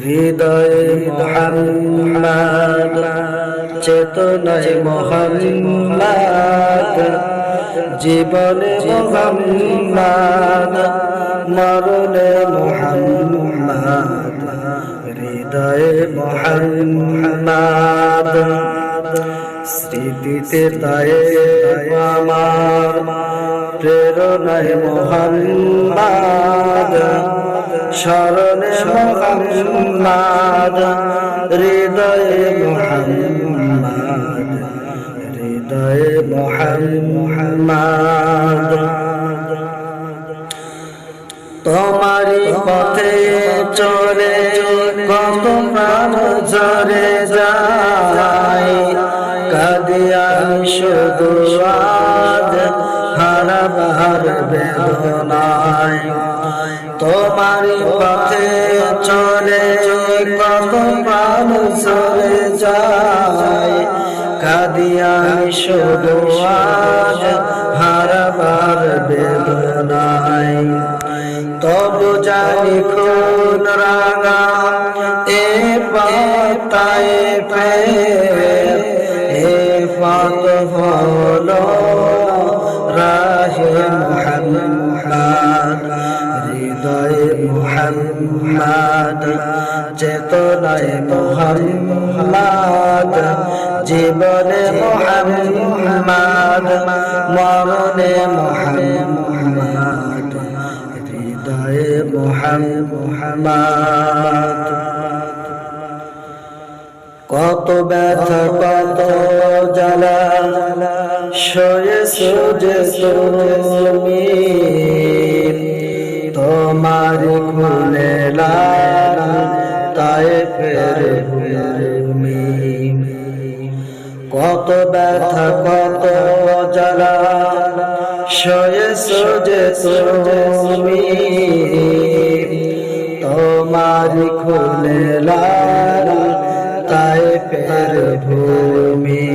হৃদয়ে মুহাম্মদ, চেতনায় মুহাম্মদ, জীবনে মুহাম্মদ, মরণে মুহাম্মদ। হৃদয়ে মুহাম্মদ, স্মৃতিতে তায়ে আমার, প্রেরণায় মুহাম্মদ, স্মরণে মুহাম্মদ। হৃদয়ে মুহাম্মদ, হৃদয়ে মুহাম্মদ। তোমারি পথে চলে কত প্রাণ ঝরে যায়, কাঁদিয়াই শুধু আজ হারাবার বেদনায়। তোমারি পথে চলে কত প্রাণ ঝরে যায়, কাঁদিয়াই শুধু আজ হারাবার বেদনায়। তবু জানি খুন রাঙা এ পাতায় প্রেম, এ পাত হলো রাহে মুহাম্মদ। হৃদয়ে মুহাম্মদ, চেতনায় মুহাম্মদ, জীবনে মুহাম্মদ, মরণে মুহাম্মদ। হৃদয়ে মুহাম্মদ। কত ব্যথা কত জ্বালা সয়েছো যে তুমি, তোমার খুলে লাল তায়েফের ভূমি। কত ব্যথা কত জ্বালা সয়েছো যে তুমি, তোমার খুলে লাল তায়েফের ভূমি।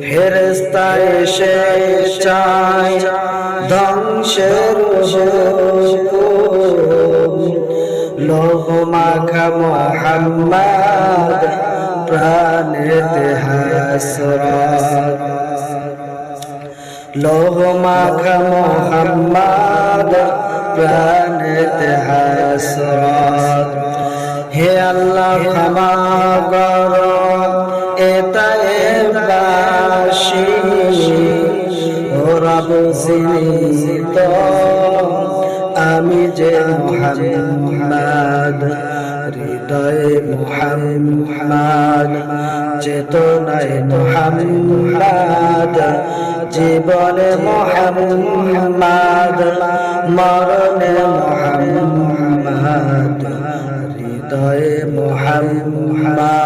ফেরেশতা এসে চায় ধ্বংসের হুকুম, লৌহ মাখা মুহাম্মদ প্রাণেতে হাসরাত। লৌহ মাখা মুহাম্মদ প্রাণেতে হাসরাত। হে আল্লাহ ক্ষমা করো এ তায়েফবাসী, ওরা বুঝিনি তো আমি যে মুহাম্মদ। হৃদয়ে মুহাম্মদ, চেতনায় মুহাম্মদ, জীবনে মুহাম্মদ, মরণে মুহাম্মদ। হৃদয়ে মুহাম্মদ।